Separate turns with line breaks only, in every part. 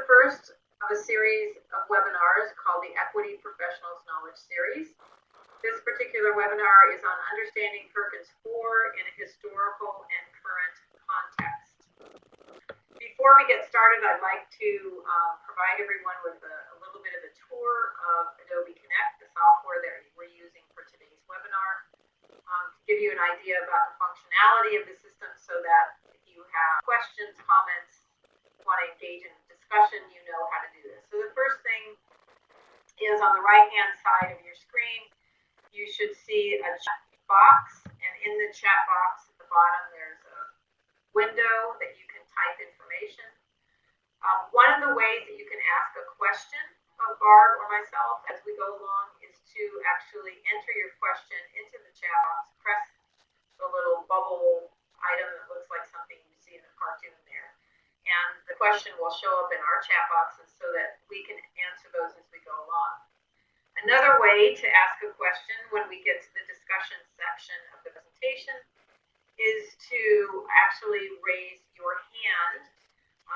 the first of a series of webinars called the Equity Professionals Knowledge Series. This particular webinar is on understanding Perkins 4 in a historical and current context. Before we get started, I'd like to provide everyone with a little bit of a tour of Adobe Connect, the software that we're using for today's webinar, to give you an idea about the functionality of the system so that if you have questions, comments, want to engage in discussion, you know how to do this. So the first thing is on the right-hand side of your screen, you should see a chat box, and in the chat box at the bottom there's a window that you can type information. One of the ways that you can ask a question of Barb or myself as we go along is to actually enter your question into the chat box, press the little bubble item that looks like something you see in a cartoon there. And the question will show up in our chat boxes so that we can answer those as we go along. Another way to ask a question when we get to the discussion section of the presentation is to actually raise your hand.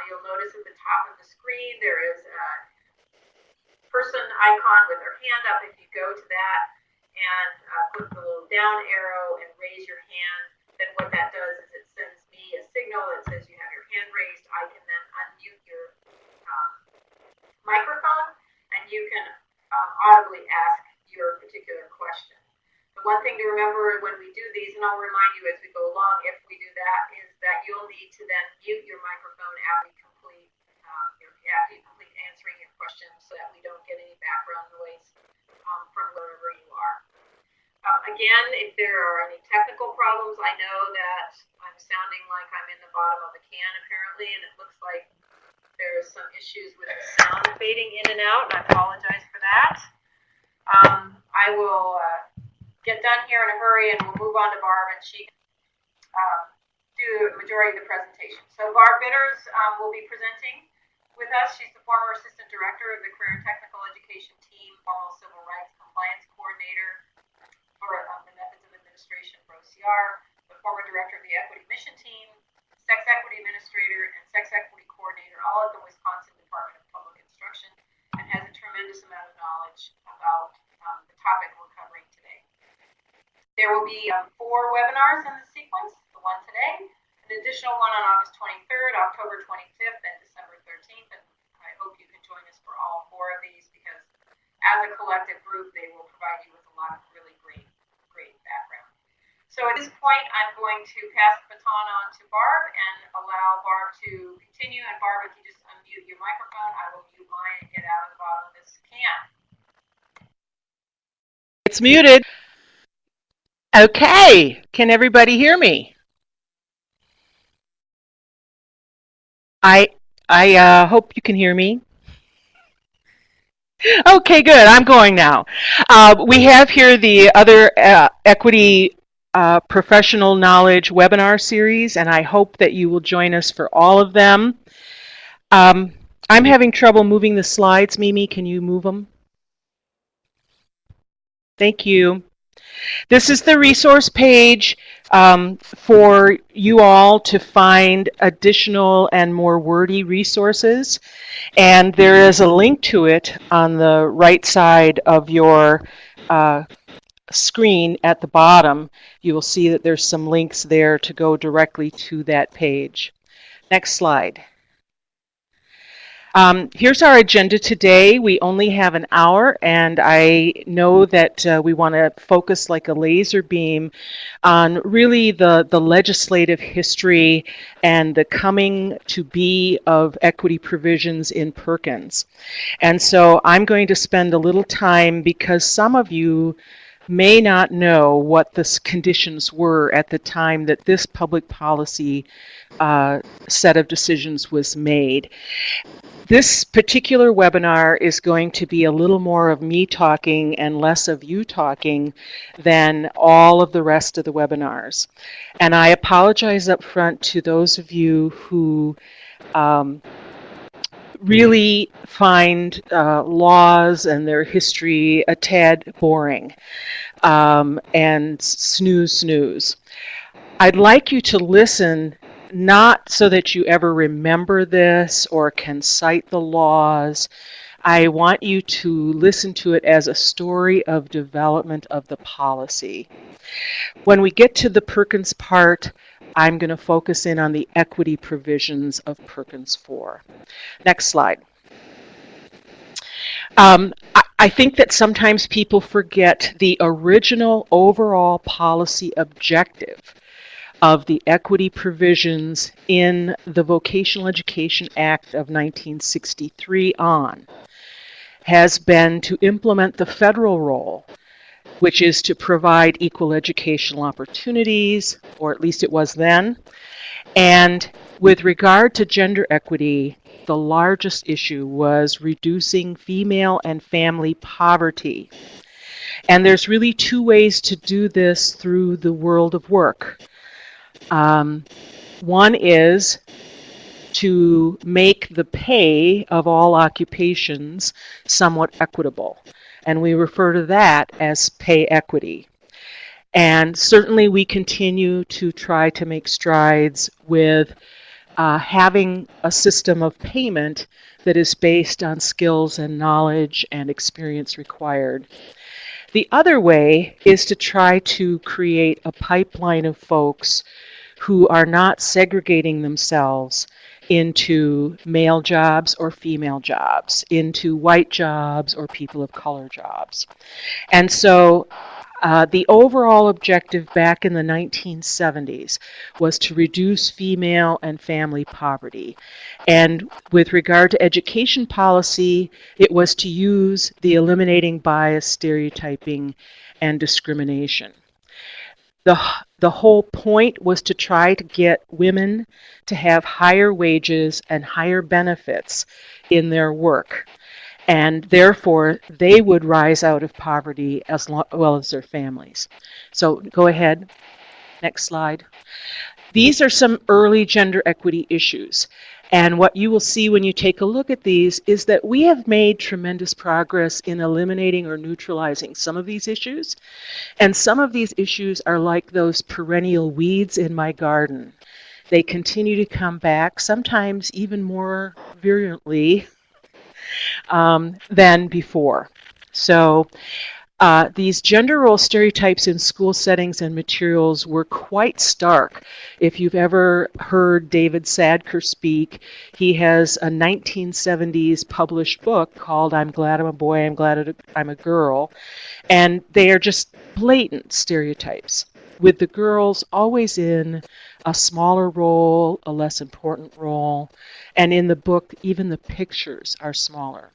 You'll notice at the top of the screen there is a person icon with their hand up. If you go to that and click the little down arrow and raise your hand, then what that does is it sends me a signal that says you have your hand raised. I can then unmute your microphone and you can audibly ask your particular question. The one thing to remember when we do these, and I'll remind you as we go along if we do that, is that you'll need to then mute your microphone after you complete answering your question so that we don't get any background noise from wherever you are. Again, if there are any technical problems, I know that I'm sounding like I'm in the bottom of a can apparently, and it looks like there's some issues with the sound fading in and out, and I apologize for that. I will get done here in a hurry, and we'll move on to Barb, and she can do the majority of the presentation. So Barb Bitters will be presenting with us. She's the former Assistant Director of the Career and Technical Education Team, former Civil Rights Compliance Coordinator for the Methods of Administration for OCR, the former Director of the Equity Mission Team, Sex Equity Administrator, and Sex Equity Coordinator, all at the Wisconsin Department of Public Instruction, and has a tremendous amount of knowledge about the topic we're covering today. There will be 4 webinars in the sequence, the one today, an additional one on August 23rd, October 25th, and December 13th, and I hope you can join us for all 4 of these because as a collective group, they will provide you with a lot of really great background. So at this point, I'm going to pass the baton on to Barb and allow Barb to continue. And Barb, if you just unmute your microphone, I will mute mine and get out of the bottom of this can.
It's muted. Okay, can everybody hear me? I hope you can hear me. Okay, good. I'm going now. We have here the other equity professional knowledge webinar series, and I hope that you will join us for all of them. I'm having trouble moving the slides. Mimi, can you move them? Thank you. This is the resource page for you all to find additional and more wordy resources. And there is a link to it on the right side of your screen at the bottom. You will see that there's some links there to go directly to that page. Next slide. Here's our agenda today. We only have an hour, and I know that we want to focus like a laser beam on really the legislative history and the coming to be of equity provisions in Perkins. And so I'm going to spend a little time because some of you may not know what the conditions were at the time that this public policy set of decisions was made. This particular webinar is going to be a little more of me talking and less of you talking than all of the rest of the webinars. And I apologize up front to those of you who really find laws and their history a tad boring and snooze. I'd like you to listen not so that you ever remember this or can cite the laws. I want you to listen to it as a story of development of the policy. When we get to the Perkins part, I'm going to focus in on the equity provisions of Perkins 4. Next slide. I think that sometimes people forget the original overall policy objective of the equity provisions in the Vocational Education Act of 1963 on has been to implement the federal role, which is to provide equal educational opportunities, or at least it was then. And with regard to gender equity, the largest issue was reducing female and family poverty. And there's really two ways to do this through the world of work. One is to make the pay of all occupations somewhat equitable. And we refer to that as pay equity. And certainly we continue to try to make strides with having a system of payment that is based on skills and knowledge and experience required. The other way is to try to create a pipeline of folks who are not segregating themselves into male jobs or female jobs, into white jobs or people of color jobs. And so the overall objective back in the 1970s was to reduce female and family poverty. And with regard to education policy, it was to use the eliminating bias, stereotyping, and discrimination. The whole point was to try to get women to have higher wages and higher benefits in their work. And therefore, they would rise out of poverty as well as their families. So go ahead. Next slide. These are some early gender equity issues. And what you will see when you take a look at these is that we have made tremendous progress in eliminating or neutralizing some of these issues. And some of these issues are like those perennial weeds in my garden. They continue to come back, sometimes even more virulently than before. So these gender role stereotypes in school settings and materials were quite stark. If you've ever heard David Sadker speak, he has a 1970s published book called I'm Glad I'm a Boy, I'm Glad I'm a Girl. And they are just blatant stereotypes, with the girls always in a smaller role, a less important role. And in the book, even the pictures are smaller.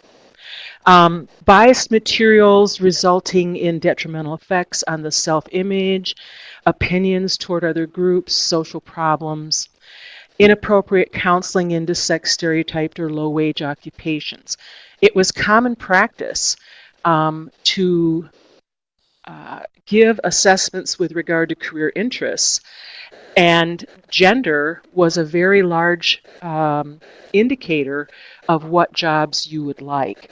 Biased materials resulting in detrimental effects on the self-image, opinions toward other groups, social problems, inappropriate counseling into sex stereotyped or low-wage occupations. It was common practice to give assessments with regard to career interests, and gender was a very large indicator of what jobs you would like.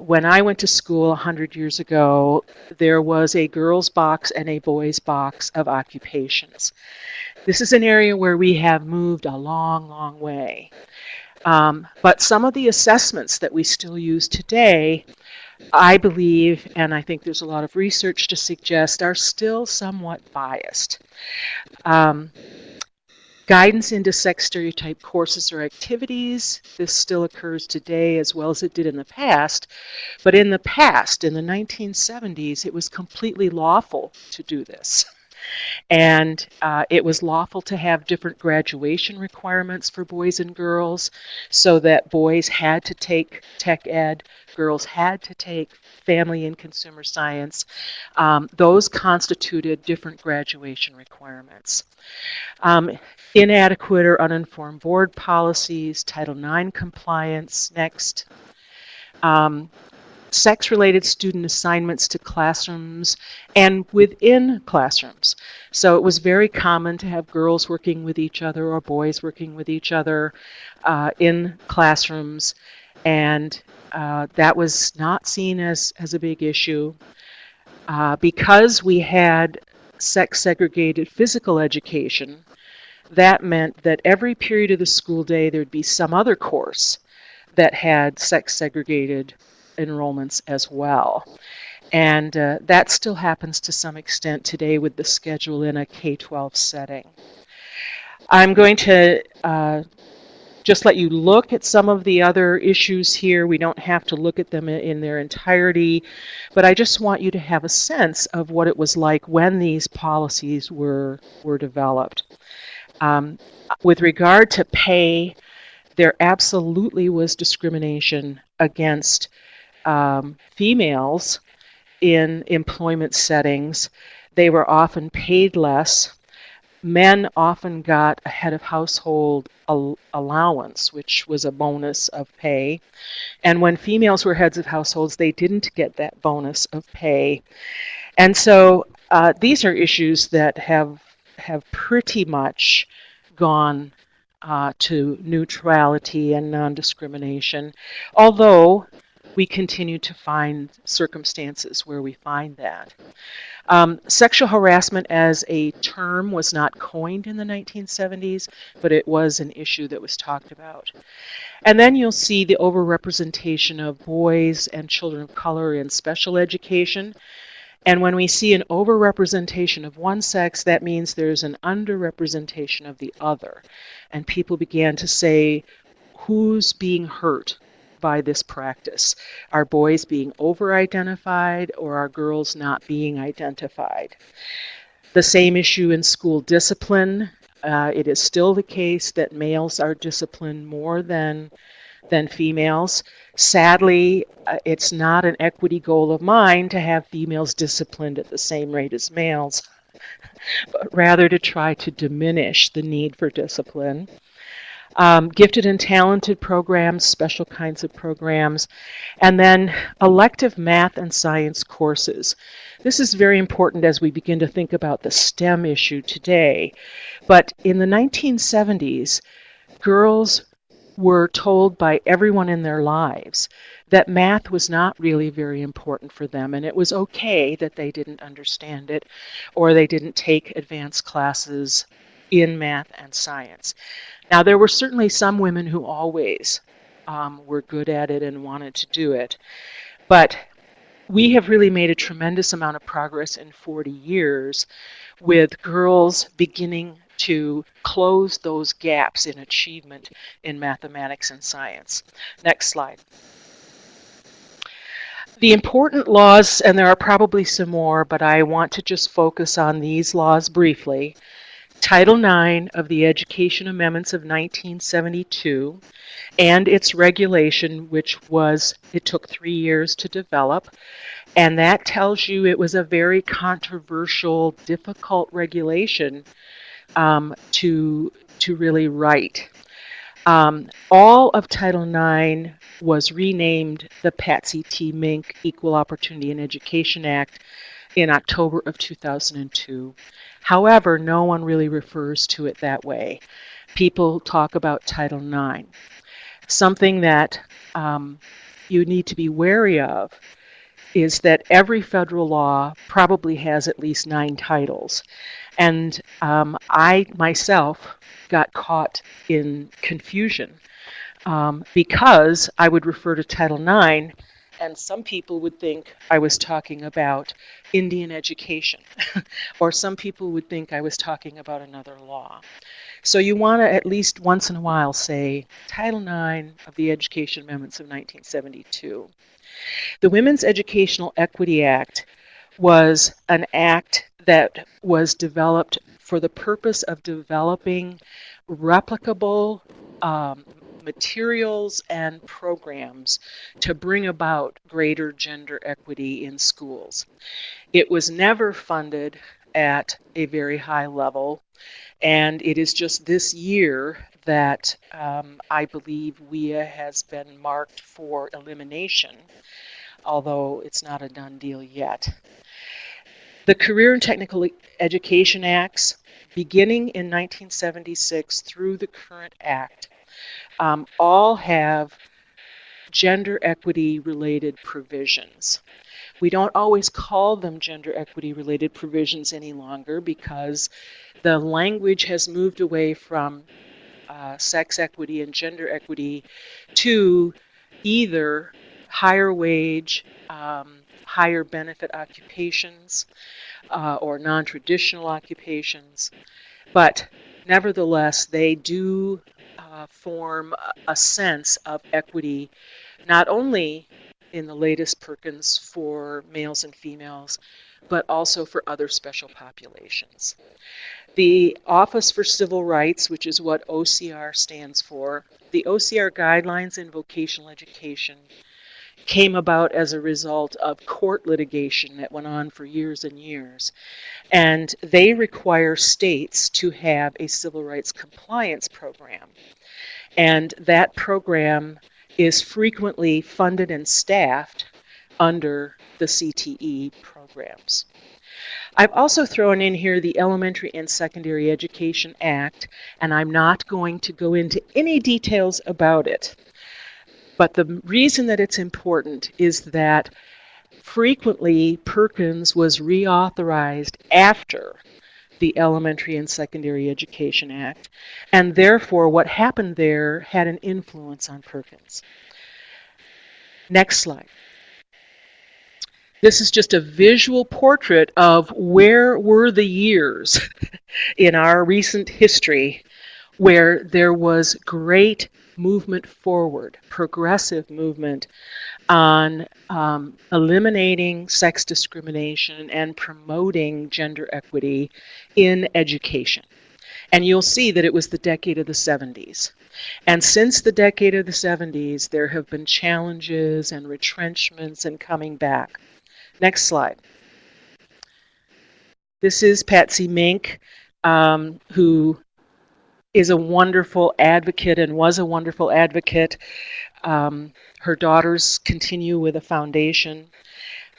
When I went to school 100 years ago, there was a girls' box and a boys' box of occupations. This is an area where we have moved a long, long way. But some of the assessments that we still use today, I believe, and I think there's a lot of research to suggest, are still somewhat biased. Guidance into sex stereotype courses or activities, this still occurs today as well as it did in the past. But in the past, in the 1970s, it was completely lawful to do this. And it was lawful to have different graduation requirements for boys and girls, so that boys had to take tech ed, girls had to take family and consumer science. Those constituted different graduation requirements. Inadequate or uninformed board policies, Title IX compliance, next. Sex-related student assignments to classrooms and within classrooms. So it was very common to have girls working with each other or boys working with each other in classrooms, and that was not seen as a big issue. Because we had sex-segregated physical education, that meant that every period of the school day there'd be some other course that had sex-segregated enrollments as well. And that still happens to some extent today with the schedule in a K-12 setting. I'm going to just let you look at some of the other issues here. We don't have to look at them in their entirety, but I just want you to have a sense of what it was like when these policies were developed. With regard to pay, there absolutely was discrimination against females in employment settings. They were often paid less. Men often got a head of household allowance, which was a bonus of pay. And when females were heads of households, they didn't get that bonus of pay. And so these are issues that have pretty much gone to neutrality and non-discrimination, although we continue to find circumstances where we find that. Sexual harassment as a term was not coined in the 1970s, but it was an issue that was talked about. And then you'll see the overrepresentation of boys and children of color in special education. And when we see an overrepresentation of one sex, that means there's an underrepresentation of the other. And people began to say, who's being hurt by this practice? Are boys being over-identified, or are girls not being identified? The same issue in school discipline. It is still the case that males are disciplined more than females. Sadly, it's not an equity goal of mine to have females disciplined at the same rate as males, but rather to try to diminish the need for discipline. Gifted and talented programs, special kinds of programs, and then elective math and science courses. This is very important as we begin to think about the STEM issue today. But in the 1970s, girls were told by everyone in their lives that math was not really very important for them, and it was okay that they didn't understand it or they didn't take advanced classes in math and science. Now, there were certainly some women who always were good at it and wanted to do it, but we have really made a tremendous amount of progress in 40 years with girls beginning to close those gaps in achievement in mathematics and science. Next slide. The important laws, and there are probably some more, but I want to just focus on these laws briefly. Title IX of the Education Amendments of 1972 and its regulation, it took 3 years to develop, and that tells you it was a very controversial, difficult regulation to really write. All of Title IX was renamed the Patsy T. Mink Equal Opportunity in Education Act in October of 2002. However, no one really refers to it that way. People talk about Title IX. Something that you need to be wary of is that every federal law probably has at least 9 titles. And I myself got caught in confusion because I would refer to Title IX, and some people would think I was talking about Indian education, or some people would think I was talking about another law. So you want to at least once in a while say Title IX of the Education Amendments of 1972. The Women's Educational Equity Act was an act that was developed for the purpose of developing replicable materials and programs to bring about greater gender equity in schools. It was never funded at a very high level, and it is just this year that I believe WIA has been marked for elimination, although it's not a done deal yet. The Career and Technical Education Acts, beginning in 1976 through the current act, all have gender equity related provisions. We don't always call them gender equity related provisions any longer because the language has moved away from sex equity and gender equity to either higher wage, higher benefit occupations, or non-traditional occupations. But nevertheless, they do form a sense of equity, not only in the latest Perkins for males and females, but also for other special populations. The Office for Civil Rights, which is what OCR stands for, the OCR guidelines in vocational education came about as a result of court litigation that went on for years and years. And they require states to have a civil rights compliance program. And that program is frequently funded and staffed under the CTE programs. I've also thrown in here the Elementary and Secondary Education Act, and I'm not going to go into any details about it. But the reason that it's important is that frequently Perkins was reauthorized after the Elementary and Secondary Education Act, and therefore what happened there had an influence on Perkins. Next slide. This is just a visual portrait of where were the years in our recent history where there was great movement forward, progressive movement on eliminating sex discrimination and promoting gender equity in education. And you'll see that it was the decade of the 70s. And since the decade of the 70s, there have been challenges and retrenchments and coming back. Next slide. This is Patsy Mink, who is a wonderful advocate and was a wonderful advocate. Her daughters continue with a foundation.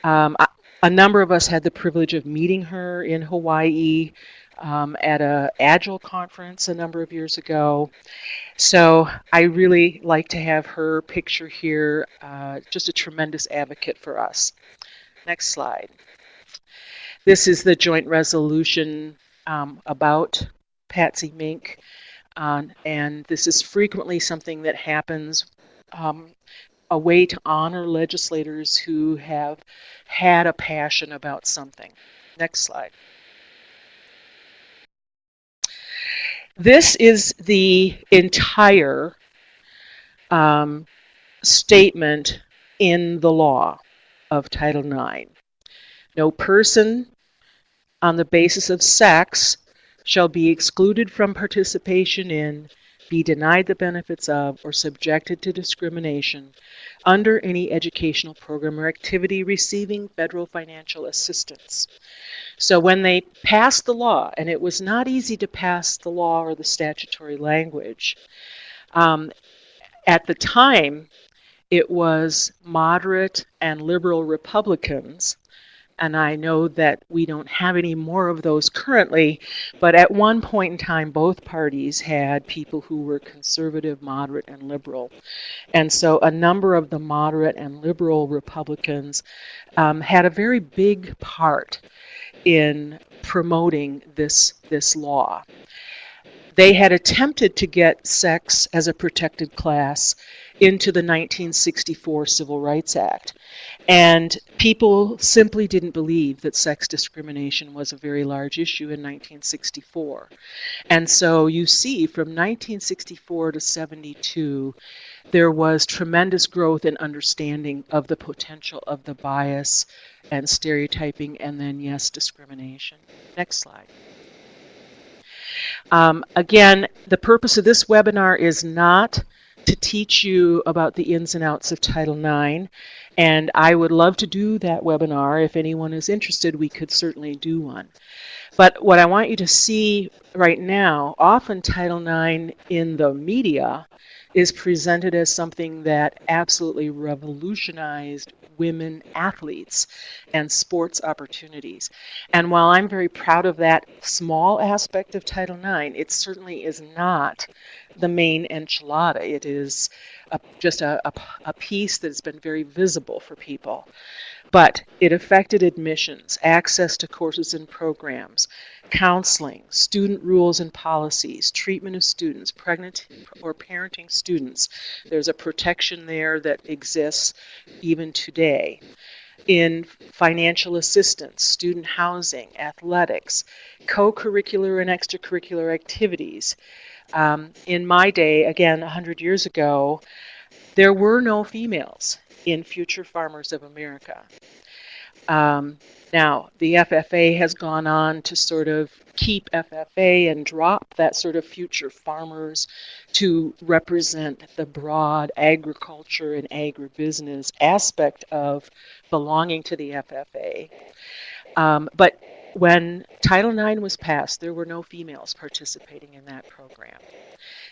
A number of us had the privilege of meeting her in Hawaii at an Agile conference a number of years ago. So I really like to have her picture here, just a tremendous advocate for us. Next slide. This is the joint resolution about Patsy Mink, and this is frequently something that happens, a way to honor legislators who have had a passion about something. Next slide. This is the entire statement in the law of Title IX. No person on the basis of sex shall be excluded from participation in, be denied the benefits of, or subjected to discrimination under any educational program or activity receiving federal financial assistance. So when they passed the law, and it was not easy to pass the law or the statutory language, at the time it was moderate and liberal Republicans, and I know that we don't have any more of those currently, but at one point in time, both parties had people who were conservative, moderate, and liberal. And so a number of the moderate and liberal Republicans had a very big part in promoting this law. They had attempted to get sex as a protected class into the 1964 Civil Rights Act. And people simply didn't believe that sex discrimination was a very large issue in 1964. And so you see from 1964 to 72, there was tremendous growth and understanding of the potential of the bias and stereotyping and then, yes, discrimination. Next slide. Again, the purpose of this webinar is not to teach you about the ins and outs of Title IX, and I would love to do that webinar. If anyone is interested, we could certainly do one. But what I want you to see right now, often Title IX in the media is presented as something that absolutely revolutionized women athletes and sports opportunities. And while I'm very proud of that small aspect of Title IX, it certainly is not the main enchilada. It is just a piece that's been very visible for people. But it affected admissions, access to courses and programs, counseling, student rules and policies, treatment of students, pregnant or parenting students. There's a protection there that exists even today. In financial assistance, student housing, athletics, co-curricular and extracurricular activities. In my day, again, 100 years ago, there were no females in Future Farmers of America. Now, the FFA has gone on to sort of keep FFA and drop that sort of future farmers to represent the broad agriculture and agribusiness aspect of belonging to the FFA. But when Title IX was passed, there were no females participating in that program.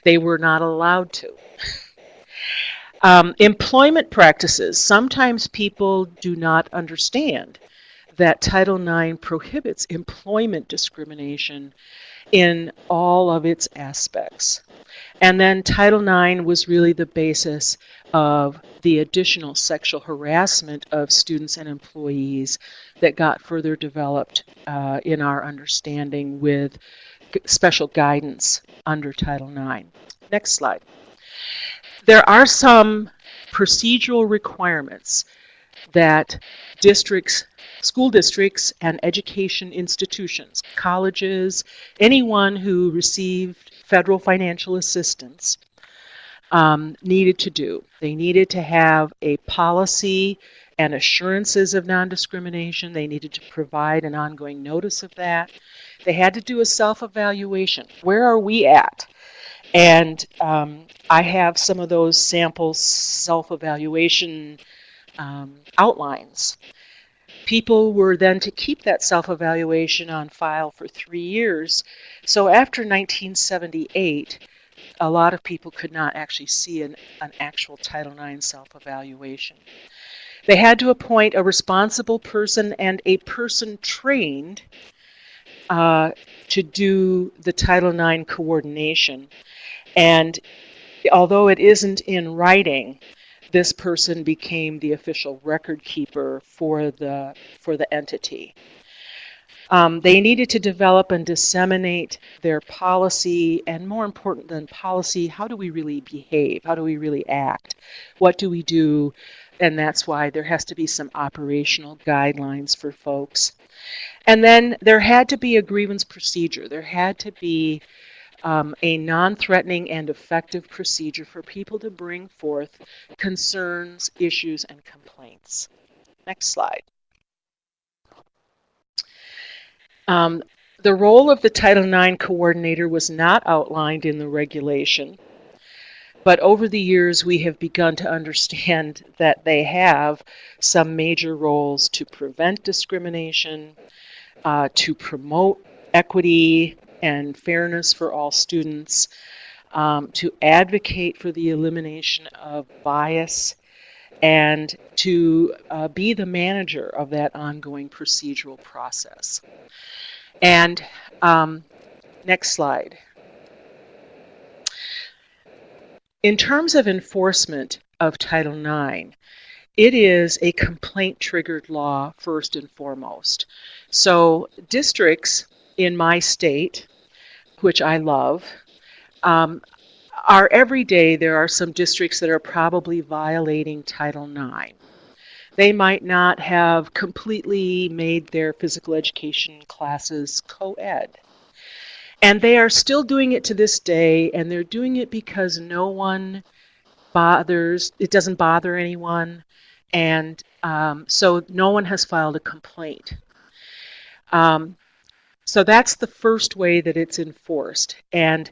They were not allowed to. Employment practices. Sometimes people do not understand that Title IX prohibits employment discrimination in all of its aspects. And then Title IX was really the basis of the additional sexual harassment of students and employees that got further developed in our understanding with special guidance under Title IX. Next slide. There are some procedural requirements that districts, school districts, and education institutions, colleges, anyone who received federal financial assistance needed to do. They needed to have a policy and assurances of non-discrimination. They needed to provide an ongoing notice of that. They had to do a self-evaluation. Where are we at? And I have some of those sample self-evaluation outlines. People were then to keep that self-evaluation on file for 3 years. So after 1978, a lot of people could not actually see an actual Title IX self-evaluation. They had to appoint a responsible person and a person trained to do the Title IX coordination. And although it isn't in writing, this person became the official record keeper for the entity. They needed to develop and disseminate their policy, and more important than policy, how do we really behave? How do we really act? What do we do? And that's why there has to be some operational guidelines for folks. And then there had to be a grievance procedure. There had to be a non-threatening and effective procedure for people to bring forth concerns, issues, and complaints. Next slide. The role of the Title IX coordinator was not outlined in the regulation, but over the years we have begun to understand that they have some major roles to prevent discrimination, to promote equity and fairness for all students, to advocate for the elimination of bias, and to be the manager of that ongoing procedural process. And next slide. In terms of enforcement of Title IX, it is a complaint-triggered law first and foremost. So districts in my state, which I love, are every day there are some districts that are probably violating Title IX. They might not have completely made their physical education classes co-ed. And they are still doing it to this day, and they're doing it because no one bothers, it doesn't bother anyone, and so no one has filed a complaint. So that's the first way that it's enforced. And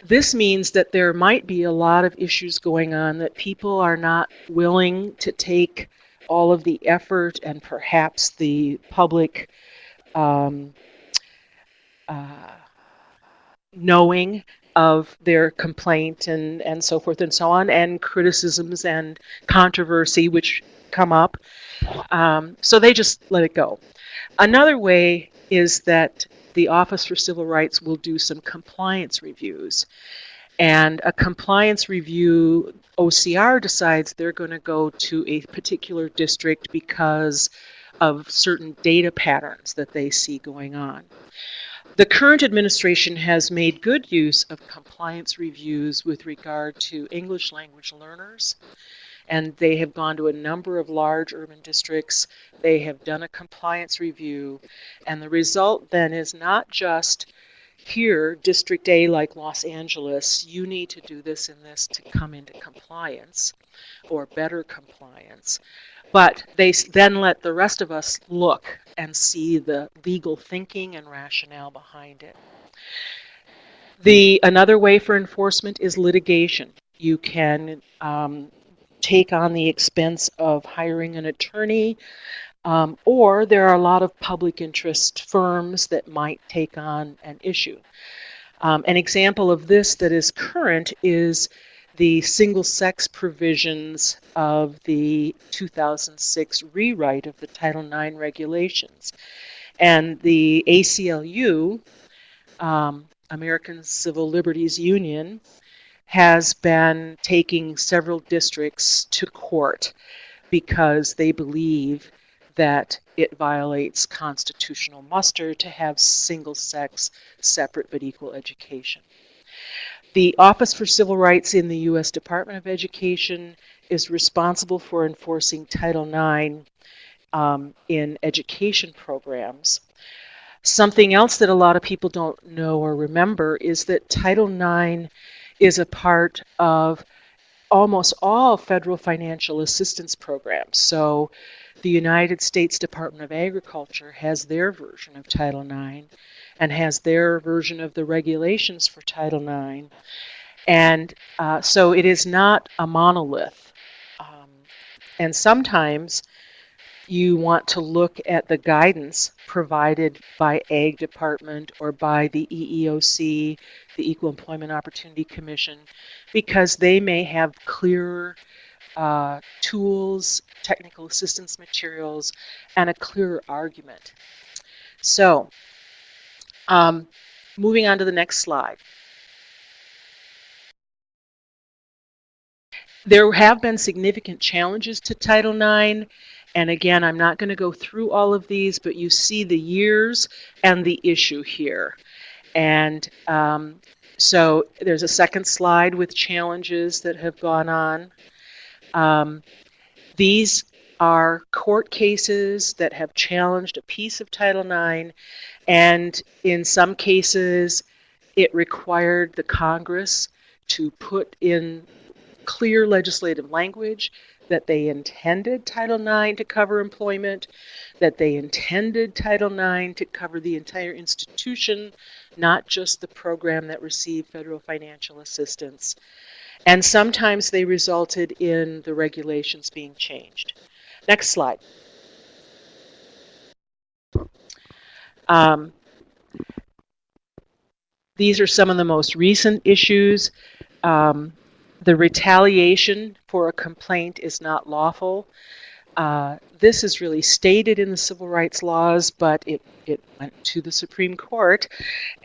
this means that there might be a lot of issues going on that people are not willing to take all of the effort and perhaps the public knowing of their complaint and so forth and so on, and criticisms and controversy which come up. So they just let it go. Another way is that the Office for Civil Rights will do some compliance reviews. And a compliance review, OCR decides they're going to go to a particular district because of certain data patterns that they see going on. The current administration has made good use of compliance reviews with regard to English language learners, and they have gone to a number of large urban districts. They have done a compliance review, and the result then is not just here, District A, like Los Angeles, you need to do this and this to come into compliance or better compliance. But they then let the rest of us look and see the legal thinking and rationale behind it. Another way for enforcement is litigation. You can take on the expense of hiring an attorney, or there are a lot of public interest firms that might take on an issue. An example of this that is current is the single-sex provisions of the 2006 rewrite of the Title IX regulations. And the ACLU, American Civil Liberties Union, has been taking several districts to court because they believe that it violates constitutional muster to have single-sex, separate but equal education. The Office for Civil Rights in the U.S. Department of Education is responsible for enforcing Title IX in education programs. Something else that a lot of people don't know or remember is that Title IX is a part of almost all federal financial assistance programs. So the United States Department of Agriculture has their version of Title IX and has their version of the regulations for Title IX. And so it is not a monolith. And sometimes you want to look at the guidance provided by Ag Department or by the EEOC, the Equal Employment Opportunity Commission, because they may have clearer tools, technical assistance materials, and a clearer argument. So, moving on to the next slide. There have been significant challenges to Title IX, and again, I'm not going to go through all of these, but you see the years and the issue here. And so there's a second slide with challenges that have gone on. These are court cases that have challenged a piece of Title IX, and in some cases, it required the Congress to put in clear legislative language that they intended Title IX to cover employment, that they intended Title IX to cover the entire institution, not just the program that received federal financial assistance. And sometimes they resulted in the regulations being changed. Next slide. These are some of the most recent issues. The retaliation for a complaint is not lawful. This is really stated in the civil rights laws, but it went to the Supreme Court.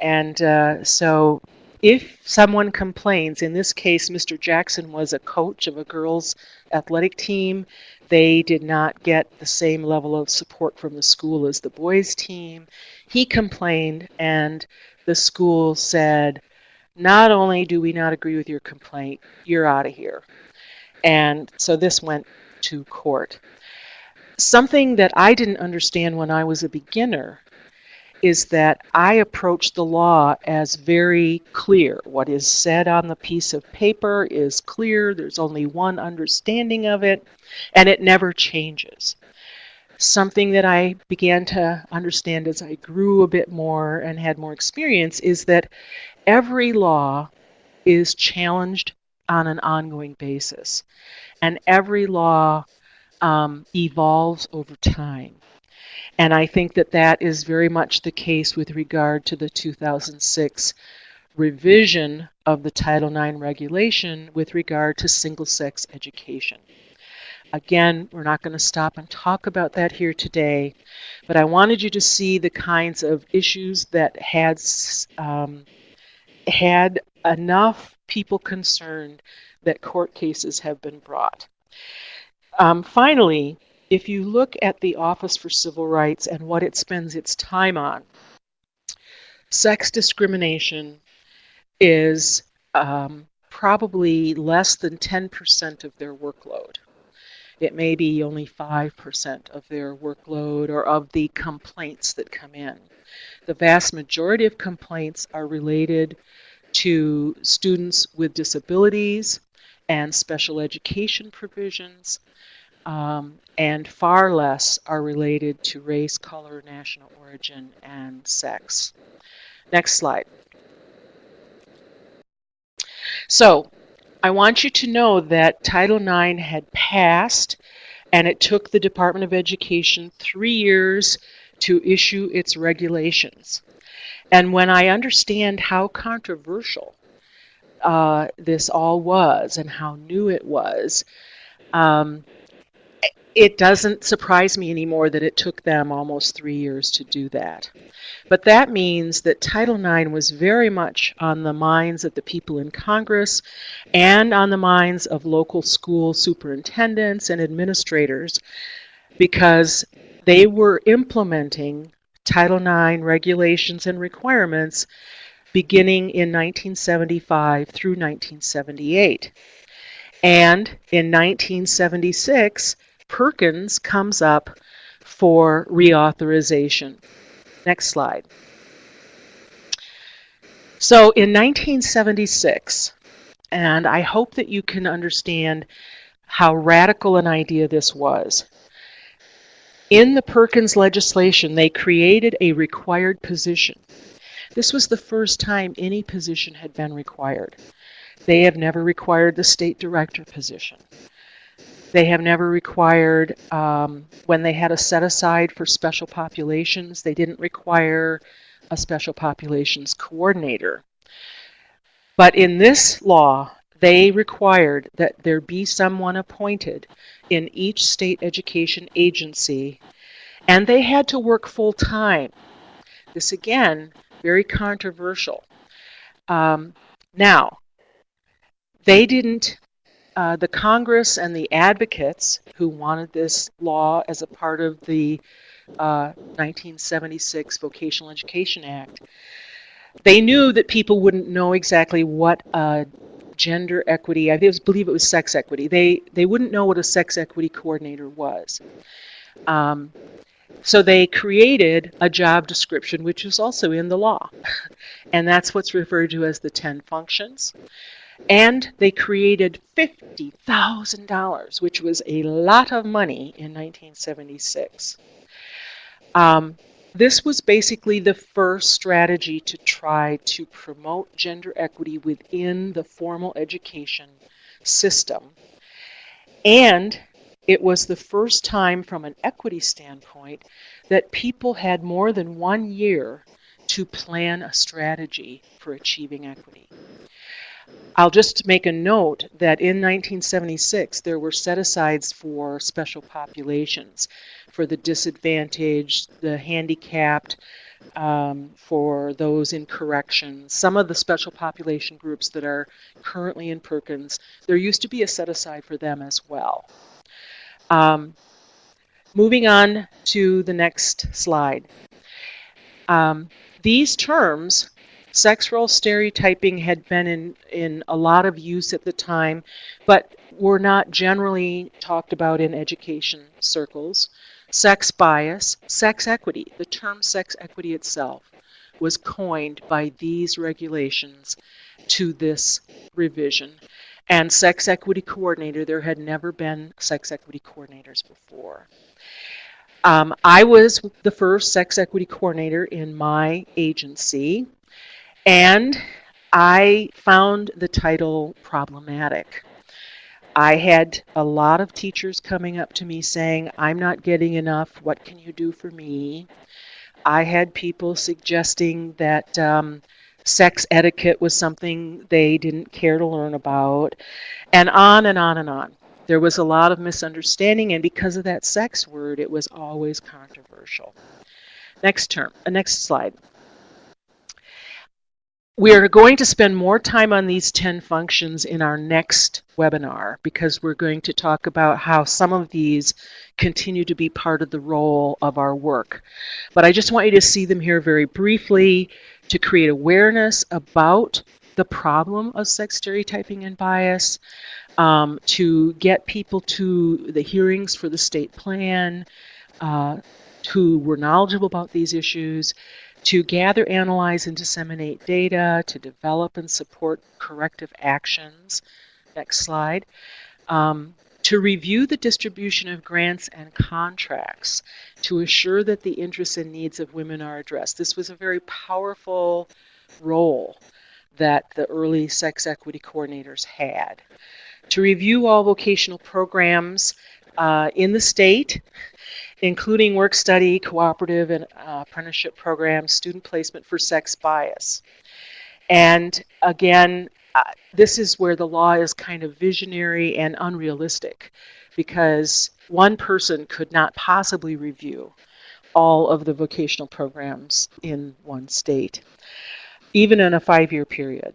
And so if someone complains, in this case, Mr. Jackson was a coach of a girls' athletic team. They did not get the same level of support from the school as the boys' team. He complained, and the school said, not only do we not agree with your complaint, you're out of here. And so this went to court. Something that I didn't understand when I was a beginner is that I approached the law as very clear. What is said on the piece of paper is clear. There's only one understanding of it, and it never changes. Something that I began to understand as I grew a bit more and had more experience is that every law is challenged on an ongoing basis, and every law evolves over time. And I think that that is very much the case with regard to the 2006 revision of the Title IX regulation with regard to single-sex education. Again, we're not going to stop and talk about that here today, but I wanted you to see the kinds of issues that had enough people concerned that court cases have been brought. Finally, if you look at the Office for Civil Rights and what it spends its time on, sex discrimination is probably less than 10% of their workload. It may be only 5% of their workload or of the complaints that come in. The vast majority of complaints are related to students with disabilities and special education provisions, and far less are related to race, color, national origin, and sex. Next slide. So, I want you to know that Title IX had passed, and it took the Department of Education 3 years to issue its regulations. And when I understand how controversial this all was and how new it was, it doesn't surprise me anymore that it took them almost 3 years to do that. But that means that Title IX was very much on the minds of the people in Congress and on the minds of local school superintendents and administrators, because they were implementing Title IX regulations and requirements beginning in 1975 through 1978. And in 1976, Perkins comes up for reauthorization. Next slide. So in 1976, and I hope that you can understand how radical an idea this was. In the Perkins legislation, they created a required position. This was the first time any position had been required. They have never required the state director position. They have never required, when they had a set aside for special populations, they didn't require a special populations coordinator. But in this law, they required that there be someone appointed in each state education agency, and they had to work full time. This again, very controversial. Now, they didn't, the Congress and the advocates who wanted this law as a part of the 1976 Vocational Education Act, they knew that people wouldn't know exactly what gender equity, I believe it was sex equity, they wouldn't know what a sex equity coordinator was. So they created a job description, which is also in the law, and that's what's referred to as the 10 functions. And they created $50,000, which was a lot of money in 1976. This was basically the first strategy to try to promote gender equity within the formal education system. And it was the first time from an equity standpoint that people had more than 1 year to plan a strategy for achieving equity. I'll just make a note that in 1976 there were set-asides for special populations, for the disadvantaged, the handicapped, for those in corrections. Some of the special population groups that are currently in Perkins, there used to be a set-aside for them as well. Moving on to the next slide. These terms, sex role stereotyping, had been in a lot of use at the time, but were not generally talked about in education circles. Sex bias, sex equity, the term sex equity itself was coined by these regulations to this revision. And sex equity coordinator, there had never been sex equity coordinators before. I was the first sex equity coordinator in my agency, and I found the title problematic. I had a lot of teachers coming up to me saying, "I'm not getting enough, what can you do for me?" I had people suggesting that sex etiquette was something they didn't care to learn about, and on and on and on. There was a lot of misunderstanding, and because of that sex word, it was always controversial. Next slide. We are going to spend more time on these 10 functions in our next webinar because we're going to talk about how some of these continue to be part of the role of our work. But I just want you to see them here very briefly to create awareness about the problem of sex stereotyping and bias, to get people to the hearings for the state plan, who were knowledgeable about these issues, to gather, analyze, and disseminate data, to develop and support corrective actions. Next slide. To review the distribution of grants and contracts, to assure that the interests and needs of women are addressed. This was a very powerful role that the early sex equity coordinators had. To review all vocational programs in the state, including work study, cooperative and apprenticeship programs, student placement for sex bias. And again, this is where the law is kind of visionary and unrealistic because one person could not possibly review all of the vocational programs in one state, even in a 5-year period.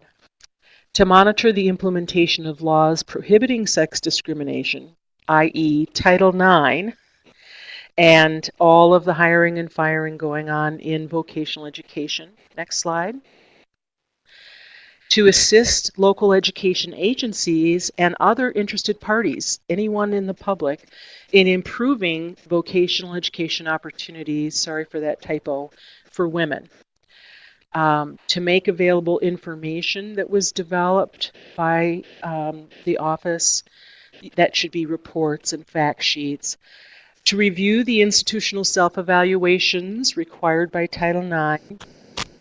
To monitor the implementation of laws prohibiting sex discrimination, i.e. Title IX, and all of the hiring and firing going on in vocational education. Next slide. To assist local education agencies and other interested parties, anyone in the public, in improving vocational education opportunities, sorry for that typo, for women. To make available information that was developed by the office, that should be reports and fact sheets. To review the institutional self-evaluations required by Title IX,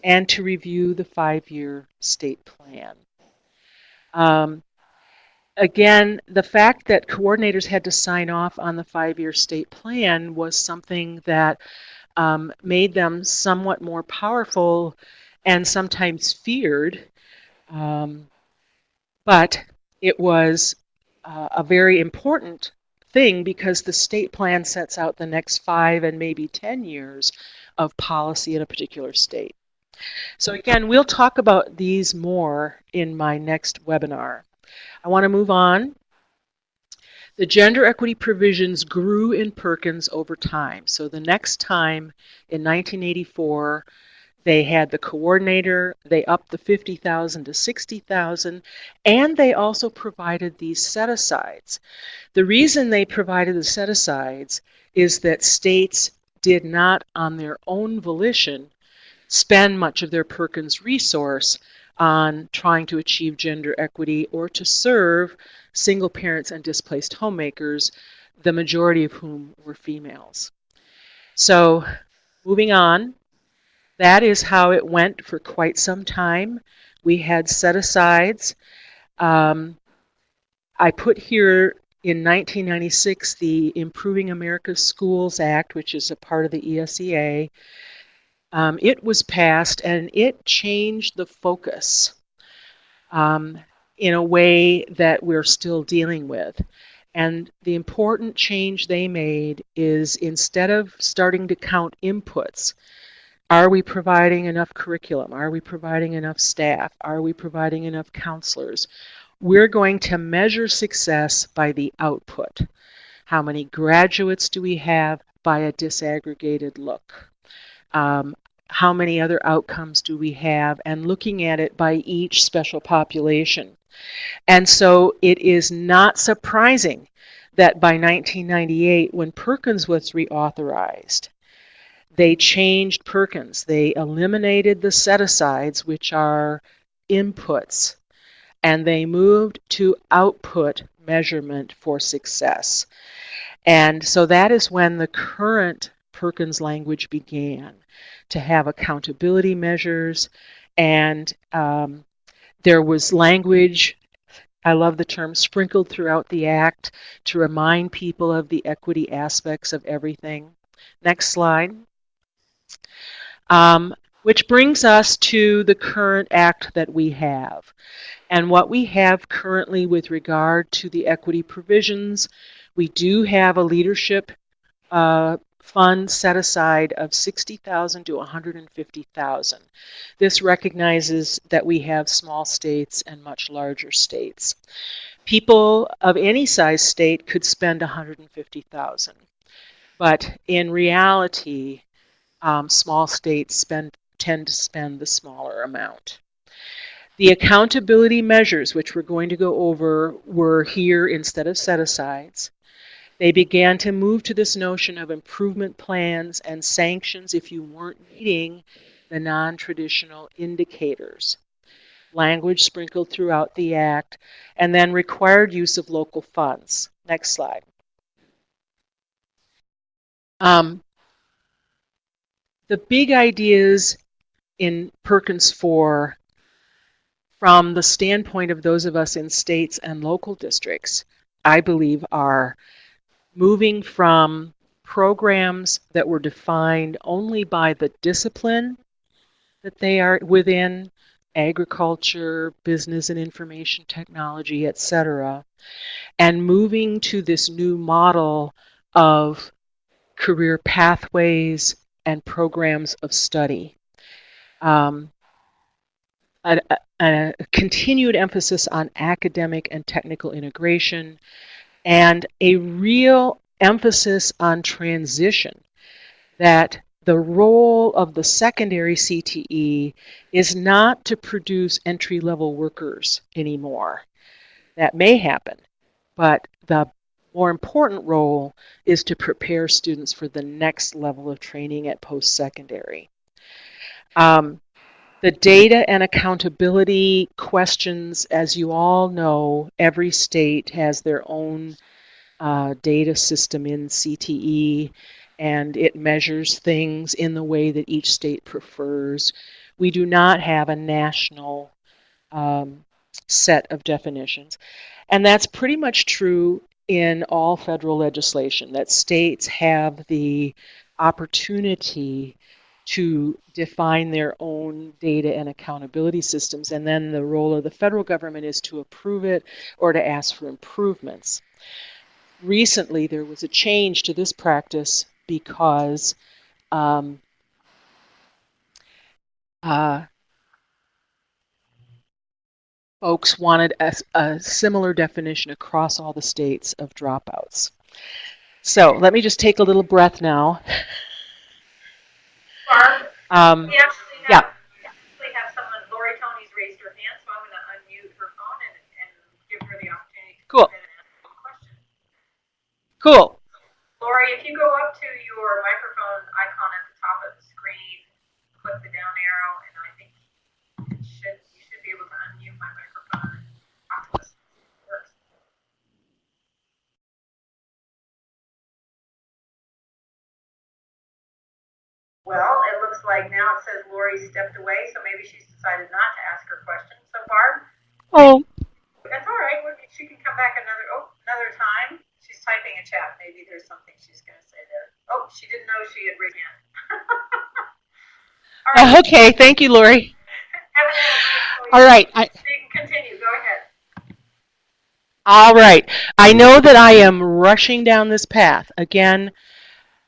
and to review the 5-year state plan. Again, the fact that coordinators had to sign off on the 5-year state plan was something that made them somewhat more powerful and sometimes feared, but it was a very important thing because the state plan sets out the next 5 and maybe 10 years of policy in a particular state. So again, we'll talk about these more in my next webinar. I want to move on. The gender equity provisions grew in Perkins over time. So the next time in 1984, they had the coordinator, they upped the 50,000 to 60,000, and they also provided these set-asides. The reason they provided the set-asides is that states did not, on their own volition, spend much of their Perkins resource on trying to achieve gender equity or to serve single parents and displaced homemakers, the majority of whom were females. So, moving on. That is how it went for quite some time. We had set-asides. I put here in 1996 the Improving America's Schools Act, which is a part of the ESEA. It was passed and it changed the focus in a way that we're still dealing with. And the important change they made is instead of starting to count inputs, are we providing enough curriculum? Are we providing enough staff? Are we providing enough counselors? We're going to measure success by the output. How many graduates do we have by a disaggregated look? How many other outcomes do we have? And looking at it by each special population. And so it is not surprising that by 1998, when Perkins was reauthorized, they changed Perkins. They eliminated the set-asides, which are inputs, and they moved to output measurement for success. And so that is when the current Perkins language began to have accountability measures, and there was language, I love the term, sprinkled throughout the Act to remind people of the equity aspects of everything. Next slide. Which brings us to the current act that we have. And what we have currently with regard to the equity provisions, we do have a leadership fund set aside of $60,000 to $150,000. This recognizes that we have small states and much larger states. People of any size state could spend $150,000, but in reality, small states tend to spend the smaller amount. The accountability measures, which we're going to go over, were here instead of set-asides. They began to move to this notion of improvement plans and sanctions if you weren't meeting the non-traditional indicators. Language sprinkled throughout the Act, and then required use of local funds. Next slide. The big ideas in Perkins 4 from the standpoint of those of us in states and local districts, I believe, are moving from programs that were defined only by the discipline that they are within, agriculture, business and information technology, etc., and moving to this new model of career pathways and programs of study. A continued emphasis on academic and technical integration, and a real emphasis on transition, that the role of the secondary CTE is not to produce entry-level workers anymore. That may happen, but the more important role is to prepare students for the next level of training at post-secondary. The data and accountability questions, as you all know, every state has their own data system in CTE, and it measures things in the way that each state prefers. We do not have a national set of definitions. And that's pretty much true in all federal legislation, that states have the opportunity to define their own data and accountability systems, and then the role of the federal government is to approve it or to ask for improvements. Recently, there was a change to this practice because folks wanted a similar definition across all the states of dropouts. So let me just take a little breath now.
Barb, we actually have someone, Lori Tony's raised her hand, so I'm going to unmute her phone and give her the opportunity to come in and ask a question.
Cool.
Lori, if you go up to your microphone icon at the top of the screen, click the down arrow, and I think you should be able to unmute my microphone and talk to us. It works. Well, it looks like now it says Lori stepped away, so maybe she's decided not to ask her question. So Barb?
Oh.
That's all right. She can come back another time. She's typing a chat. Maybe there's something she's going to say there. Oh, she didn't know she had raised her hand.
All right. Okay, thank you, Lori. All right.
So you can continue. Go ahead.
All right. I know that I am rushing down this path. Again,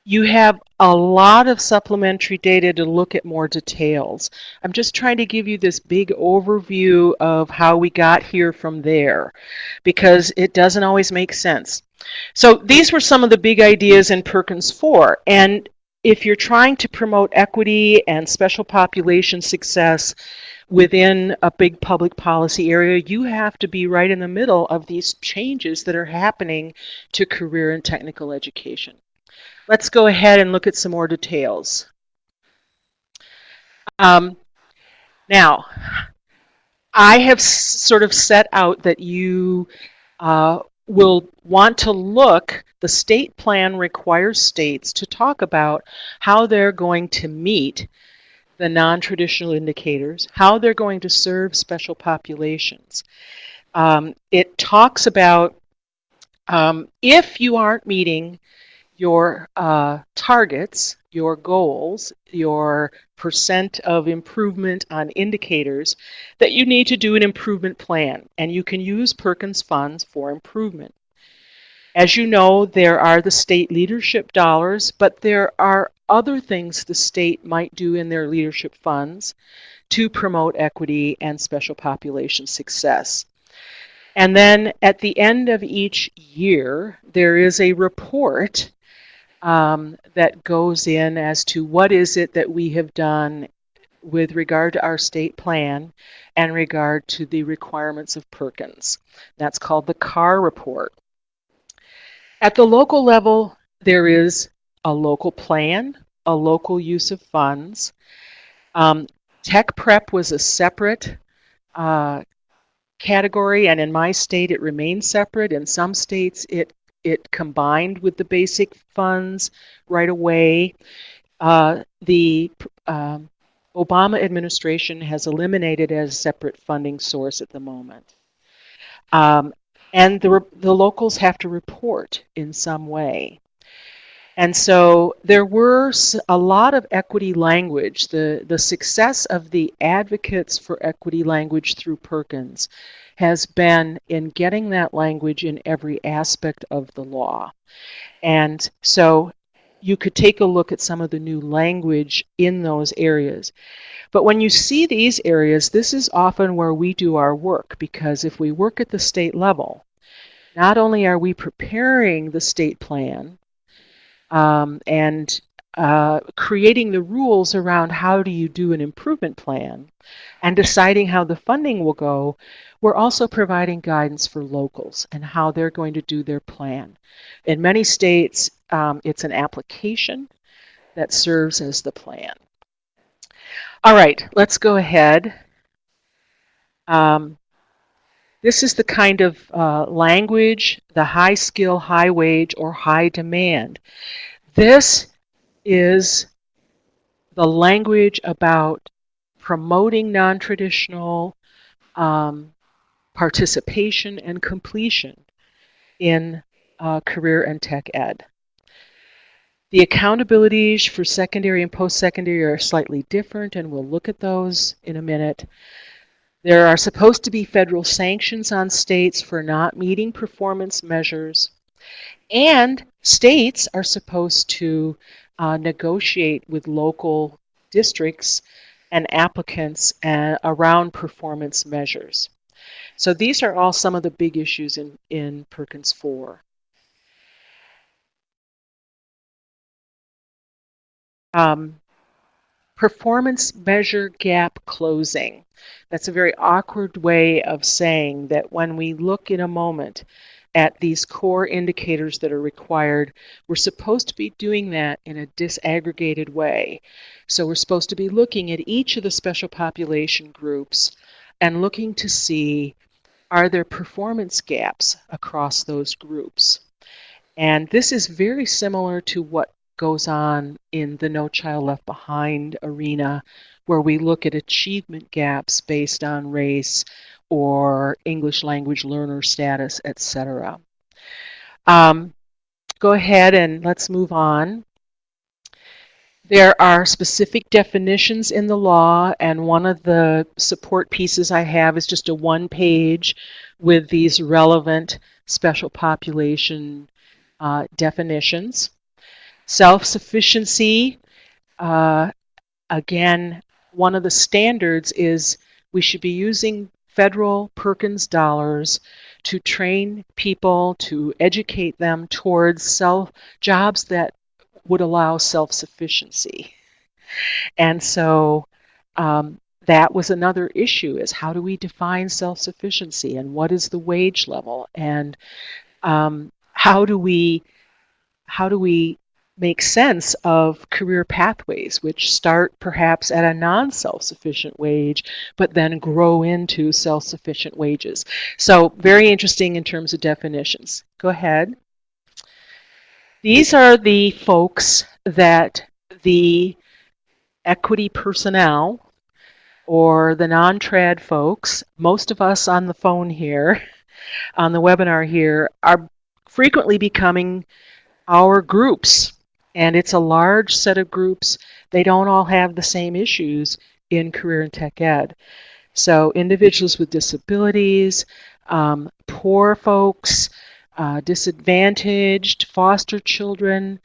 you have a lot of supplementary data to look at more details. I'm just trying to give you this big overview of how we got here from there, because it doesn't always make sense. So these were some of the big ideas in Perkins 4. And if you're trying to promote equity and special population success within a big public policy area, you have to be right in the middle of these changes that are happening to career and technical education. Let's go ahead and look at some more details. Now, I have sort of set out that you will want to look, the state plan requires states to talk about how they're going to meet the non-traditional indicators, how they're going to serve special populations. It talks about if you aren't meeting your targets, your goals, your percent of improvement on indicators, that you need to do an improvement plan, and you can use Perkins funds for improvement. As you know, there are the state leadership dollars, but there are other things the state might do in their leadership funds to promote equity and special population success. And then at the end of each year, there is a report that goes in as to what is it that we have done with regard to our state plan and regard to the requirements of Perkins. That's called the CAR report. At the local level, there is a local plan, a local use of funds. Tech prep was a separate category, and in my state it remains separate. In some states it combined with the basic funds right away. The Obama administration has eliminated it as a separate funding source at the moment. And the locals have to report in some way. And so there were a lot of equity language. The success of the advocates for equity language through Perkins has been in getting that language in every aspect of the law. And so you could take a look at some of the new language in those areas. But when you see these areas, this is often where we do our work, because if we work at the state level, not only are we preparing the state plan and creating the rules around how do you do an improvement plan and deciding how the funding will go, we're also providing guidance for locals and how they're going to do their plan. In many states, it's an application that serves as the plan. All right, let's go ahead. This is the kind of language, the high skill, high wage, or high demand. This is the language about promoting non-traditional participation and completion in career and tech ed. The accountabilities for secondary and post-secondary are slightly different, and we'll look at those in a minute. There are supposed to be federal sanctions on states for not meeting performance measures, and states are supposed to negotiate with local districts and applicants around performance measures. So these are all some of the big issues in Perkins 4. Performance measure gap closing. That's a very awkward way of saying that when we look in a moment at these core indicators that are required, we're supposed to be doing that in a disaggregated way. So we're supposed to be looking at each of the special population groups and looking to see, are there performance gaps across those groups? And this is very similar to what goes on in the No Child Left Behind arena, where we look at achievement gaps based on race or English language learner status, etc. Go ahead and let's move on. There are specific definitions in the law, and one of the support pieces I have is just a one-page with these relevant special population definitions. Self-sufficiency, again, one of the standards is we should be using federal Perkins dollars to train people, to educate them towards jobs that would allow self-sufficiency. And so that was another issue, is how do we define self-sufficiency, and what is the wage level, and how do we make sense of career pathways which start perhaps at a non-self-sufficient wage but then grow into self-sufficient wages. So very interesting in terms of definitions. Go ahead. These are the folks that the equity personnel or the non-trad folks, most of us on the phone here, on the webinar here, are frequently becoming our groups. And it's a large set of groups. They don't all have the same issues in career and tech ed. So individuals with disabilities, poor folks, disadvantaged, foster children,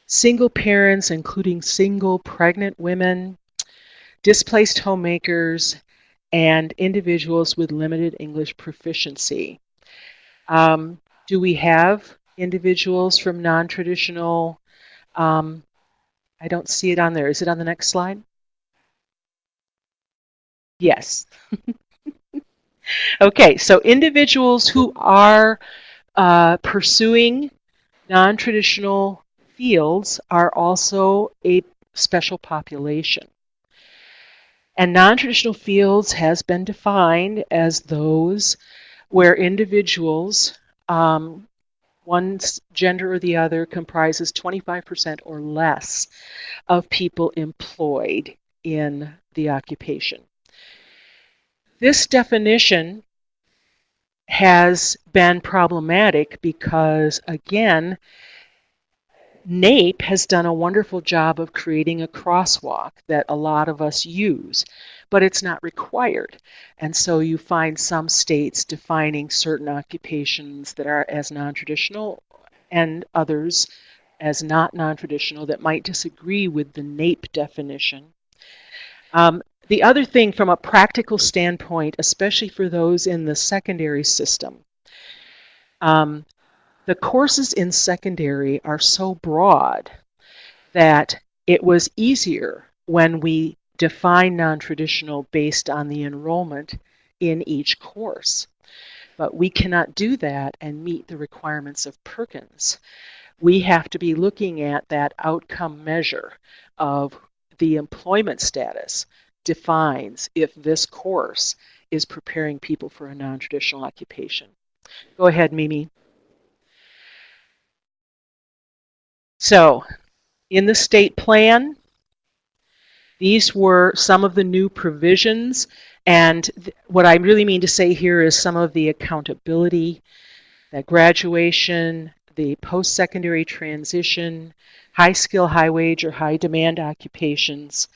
single parents, including single pregnant women, displaced homemakers, and individuals with limited English proficiency. Do we have individuals from non-traditional? I don't see it on there. Is it on the next slide? Yes. Okay, so individuals who are pursuing non-traditional fields are also a special population. And non-traditional fields has been defined as those where individuals, one's gender or the other, comprises 25% or less of people employed in the occupation. This definition has been problematic because, again, NAEP has done a wonderful job of creating a crosswalk that a lot of us use, but it's not required. And so you find some states defining certain occupations that are as non-traditional and others as not non-traditional that might disagree with the NAEP definition. The other thing from a practical standpoint, especially for those in the secondary system, the courses in secondary are so broad that it was easier when we define non-traditional based on the enrollment in each course. But we cannot do that and meet the requirements of Perkins. We have to be looking at that outcome measure of the employment status defines if this course is preparing people for a non-traditional occupation. Go ahead, Mimi. So, in the state plan, these were some of the new provisions, and what I really mean to say here is some of the accountability, that graduation, the post-secondary transition, high skill, high wage, or high demand occupations,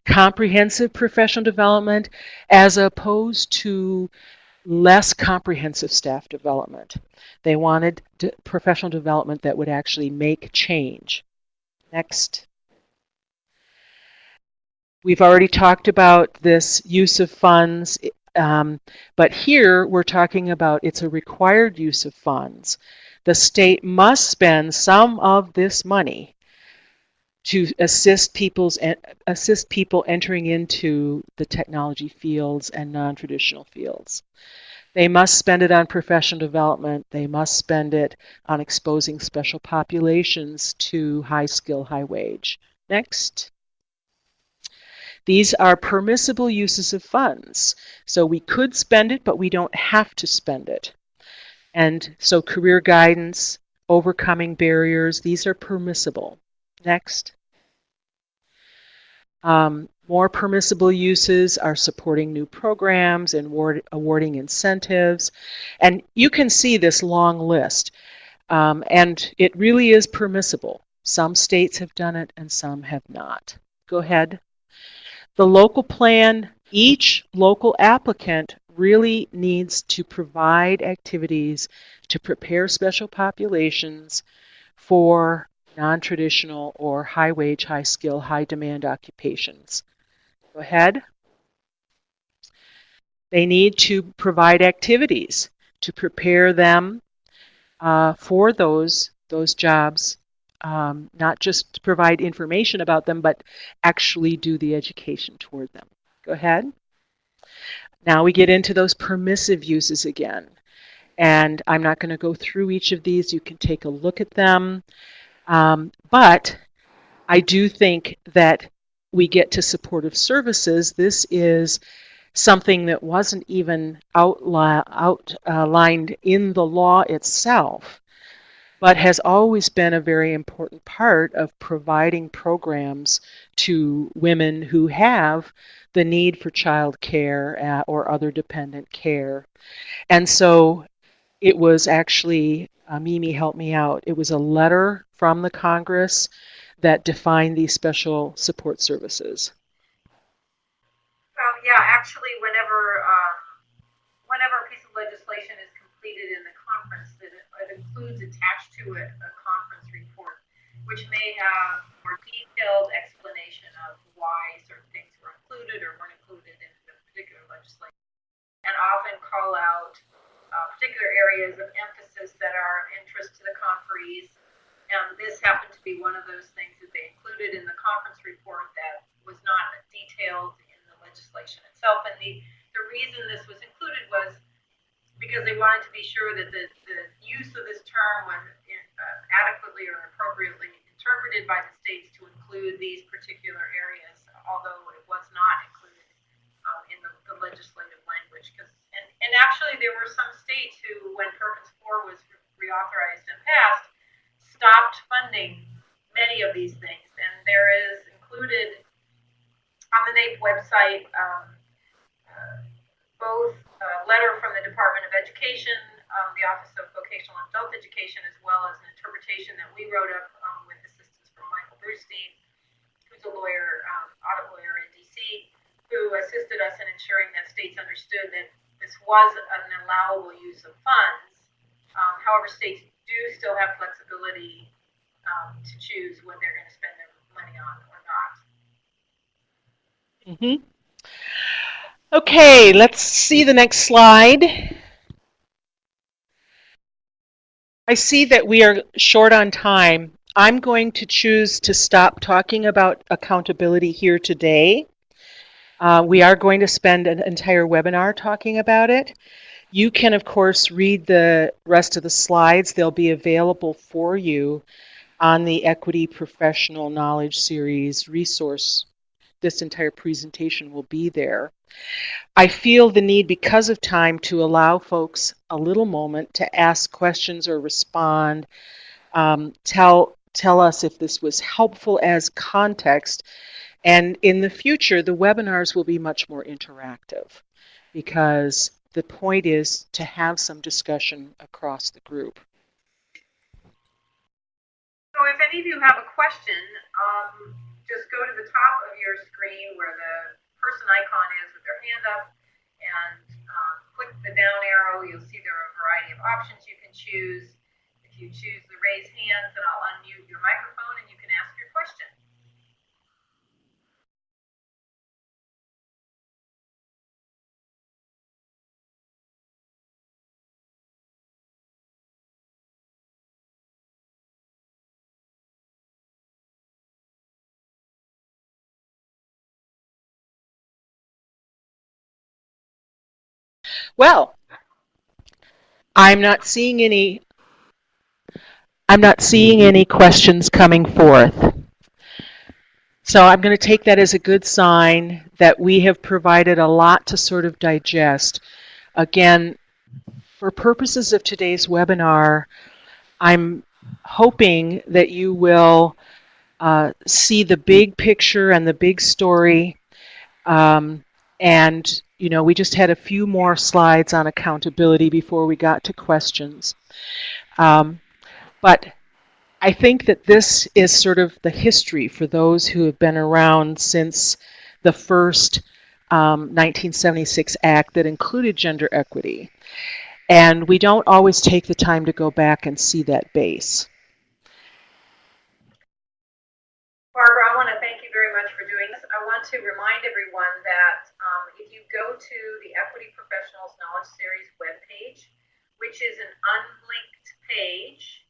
comprehensive professional development as opposed to less comprehensive staff development. They wanted professional development that would actually make change. Next. We've already talked about this use of funds, but here we're talking about it's a required use of funds. The state must spend some of this money to assist people entering into the technology fields and non-traditional fields. They must spend it on professional development. They must spend it on exposing special populations to high skill, high wage. Next. These are permissible uses of funds. So we could spend it, but we don't have to spend it. And so career guidance, overcoming barriers, these are permissible. Next. More permissible uses are supporting new programs and awarding incentives. And you can see this long list. And it really is permissible. Some states have done it and some have not. Go ahead. The local plan, each local applicant really needs to provide activities to prepare special populations for non-traditional or high wage, high skill, high demand occupations. Go ahead. They need to provide activities to prepare them for those jobs, not just to provide information about them, but actually do the education toward them. Go ahead. Now we get into those permissive uses again. And I'm not going to go through each of these. You can take a look at them. But I do think that we get to supportive services. This is something that wasn't even outlined in the law itself, but has always been a very important part of providing programs to women who have the need for child care or other dependent care. And so it was actually, Mimi helped me out, it was a letter from the Congress that defined these special support services.
Yeah, actually, whenever a piece of legislation is completed in the conference, it includes includes attached to it a conference report, which may have more detailed explanation of why certain things were included or weren't included in the particular legislation, and often call out particular areas of emphasis that are of interest to the conferees. And this happened to be one of those things that they included in the conference report that was not detailed in the legislation itself. And the reason this was included was because they wanted to be sure that the use of this term was adequately or appropriately interpreted by the states to include these particular areas, although it was not included in the legislative language. And actually, there were some states who, when Perkins 4 was reauthorized and passed, stopped funding many of these things. And there is included on the NAEP website both a letter from the Department of Education, the Office of Vocational and Adult Education, as well as an interpretation that we wrote up with assistance from Michael Brustein, who's a lawyer, audit lawyer in DC, who assisted us in ensuring that states understood that this was an allowable use of funds. However, states do still have flexibility to choose what they're going to spend their money on or not.
Mm-hmm. Okay, let's see the next slide. I see that we are short on time. I'm going to choose to stop talking about accountability here today. We are going to spend an entire webinar talking about it. You can, of course, read the rest of the slides. They'll be available for you on the Equity Professional Knowledge Series resource. This entire presentation will be there. I feel the need, because of time, to allow folks a little moment to ask questions or respond. Tell us if this was helpful as context. And in the future, the webinars will be much more interactive, because the point is to have some discussion across the group.
So if any of you have a question, just go to the top of your screen where the person icon is with their hand up, and click the down arrow. You'll see there are a variety of options you can choose. If you choose the raise hands, then I'll unmute your microphone and you can ask your question.
Well, I'm not seeing any questions coming forth. So I'm going to take that as a good sign that we have provided a lot to sort of digest. Again, for purposes of today's webinar, I'm hoping that you will see the big picture and the big story. And, you know, we just had a few more slides on accountability before we got to questions. But I think that this is sort of the history for those who have been around since the first 1976 Act that included gender equity. And we don't always take the time to go back and see that base.
Barbara, I want to thank you very much for doing this. I want to remind everyone that if you go to the Equity Professionals Knowledge Series webpage, which is an unlinked page,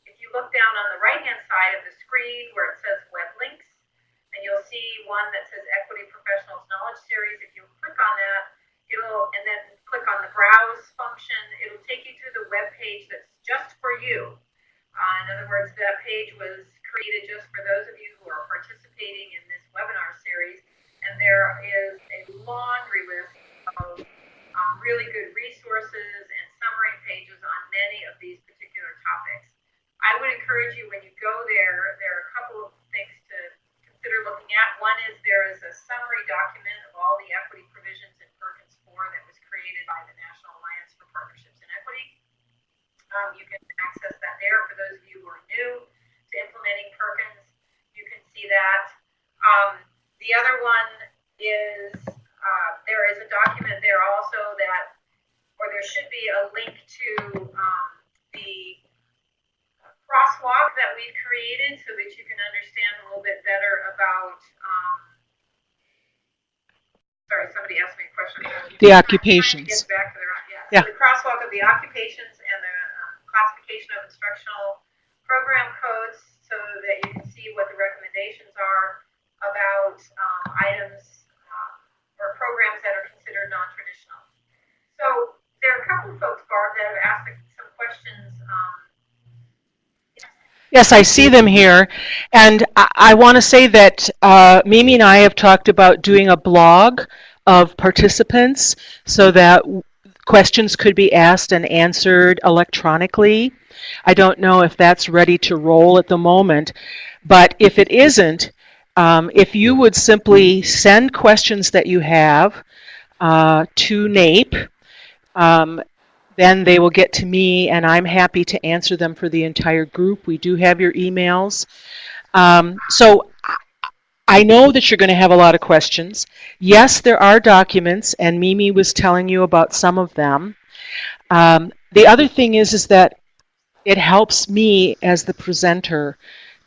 if you look down on the right-hand side of the screen where it says web links, and you'll see one that says Equity Professionals Knowledge Series. If you click on that, and then click on the browse function, it'll take you to the web page that's just for you. In other words, that page was created just for those of you who are participating in this webinar series, and there is a laundry list of really good resources and summary pages on many of these particular topics. I would encourage you, when you go there, there are a couple of things to consider looking at. One is there is a summary document of all the equity provisions in Perkins 4 that was created by the National Alliance for Partnerships in Equity. You can access that there. For those of you who are new to implementing Perkins, you can see that. The other one is there is a document there also that, or there should be a link to the crosswalk that we've created so that you can understand a little bit better about, sorry, somebody asked me a question.
The occupations.
Get back to their,
Yeah.
So the crosswalk of the occupations and the classification of instructional program codes so that you can see what the recommendations are about items or programs that are considered non-traditional. So there are a couple of folks, Barb, that have asked some questions.
Yes, I see them here. And I want to say that Mimi and I have talked about doing a blog of participants so that questions could be asked and answered electronically. I don't know if that's ready to roll at the moment, but if it isn't, if you would simply send questions that you have to NAEP, then they will get to me, and I'm happy to answer them for the entire group. We do have your emails. So I know that you're going to have a lot of questions. Yes, there are documents, and Mimi was telling you about some of them. The other thing is that it helps me as the presenter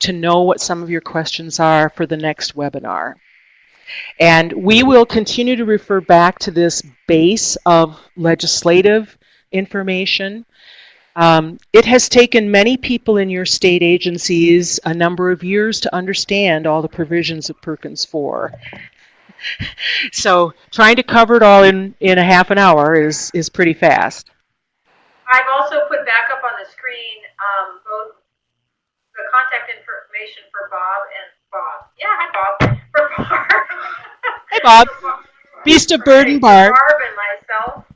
to know what some of your questions are for the next webinar. And we will continue to refer back to this base of legislative information. It has taken many people in your state agencies a number of years to understand all the provisions of Perkins 4. So trying to cover it all in a half an hour is pretty fast.
I've also put back up on the screen both the contact information for Bob and Bob. Yeah, hi Bob. For Barb.
Hey Bob. Beast of Burden, Barb.
Barb and myself.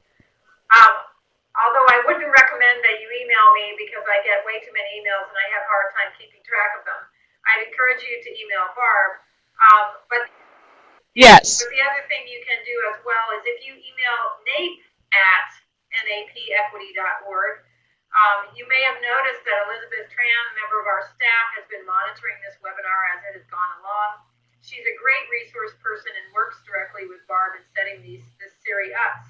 Although I wouldn't recommend that you email me because I get way too many emails and I have a hard time keeping track of them. I'd encourage you to email Barb. But
yes.
But the other thing you can do as well is if you email nape@napequity.org, you may have noticed that Elizabeth Tran, a member of our staff, has been monitoring this webinar as it has gone along. She's a great resource person and works directly with Barb in setting this series up.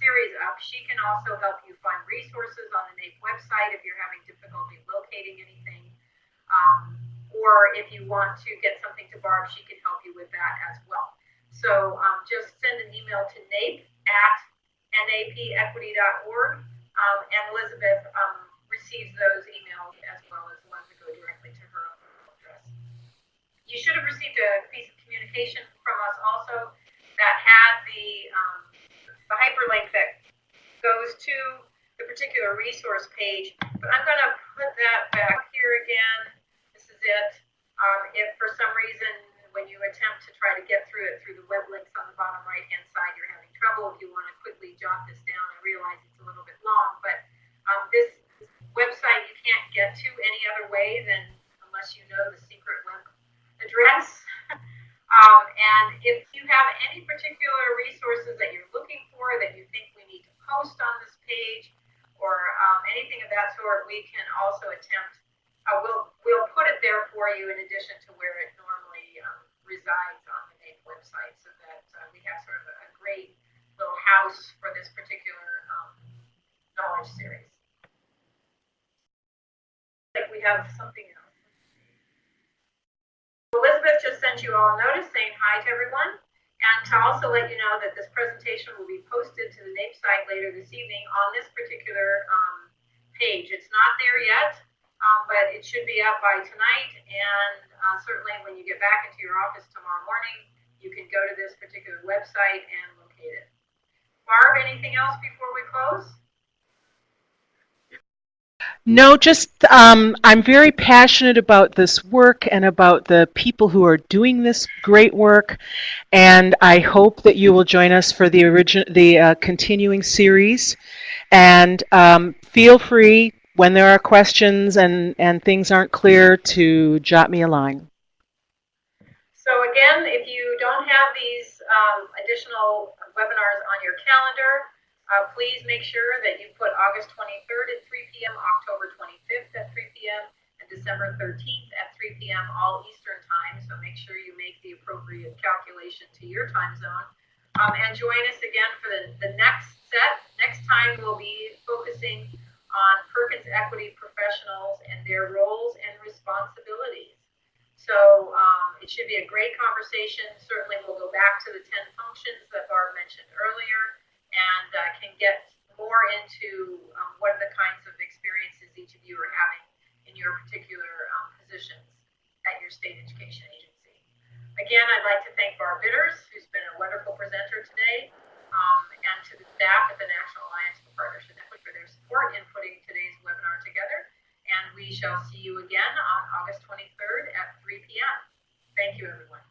She can also help you find resources on the NAEP website if you're having difficulty locating anything. Or if you want to get something to Barb, she can help you with that as well. So just send an email to nape@napequity.org, and Elizabeth receives those emails as well as the ones that go directly to her address. You should have received a piece of communication from us also that had the hyperlink that goes to the particular resource page. But I'm going to put that back here again. This is it. If for some reason when you attempt to try to get through it through the web links on the bottom right-hand side, you're having trouble, if you want to quickly jot this down, I realize it's a little bit long, but this website you can't get to any other way than unless you know the secret web address. And if you have any particular resources that you're looking for that you think we need to post on this page or anything of that sort, we can also attempt, we'll put it there for you in addition to where it normally resides on the NAEP website so that we have sort of a great little house for this particular knowledge series. I think we have something else. Elizabeth just sent you all a notice saying hi to everyone, and to also let you know that this presentation will be posted to the NAEP site later this evening on this particular page. It's not there yet, but it should be up by tonight, and certainly when you get back into your office tomorrow morning, you can go to this particular website and locate it. Barb, anything else before we close?
No, just I'm very passionate about this work and about the people who are doing this great work, and I hope that you will join us for the continuing series. And feel free when there are questions and things aren't clear to jot me a line.
So again, if you don't have these additional webinars on your calendar, please make sure that you put August 23rd at 3 p.m., October 25th at 3 p.m., and December 13th at 3 p.m. all Eastern time. So make sure you make the appropriate calculation to your time zone. And join us again for the next set. Next time we'll be focusing on Perkins Equity professionals and their roles and responsibilities. So it should be a great conversation. Certainly we'll go back to the 10 functions that Barb mentioned earlier and can get more into what are the kinds of experiences each of you are having in your particular positions at your state education agency. Again, I'd like to thank Barb Bitters, who's been a wonderful presenter today, and to the staff at the National Alliance for Partnership Equity for their support in putting today's webinar together. And we shall see you again on August 23rd at 3 p.m. Thank you, everyone.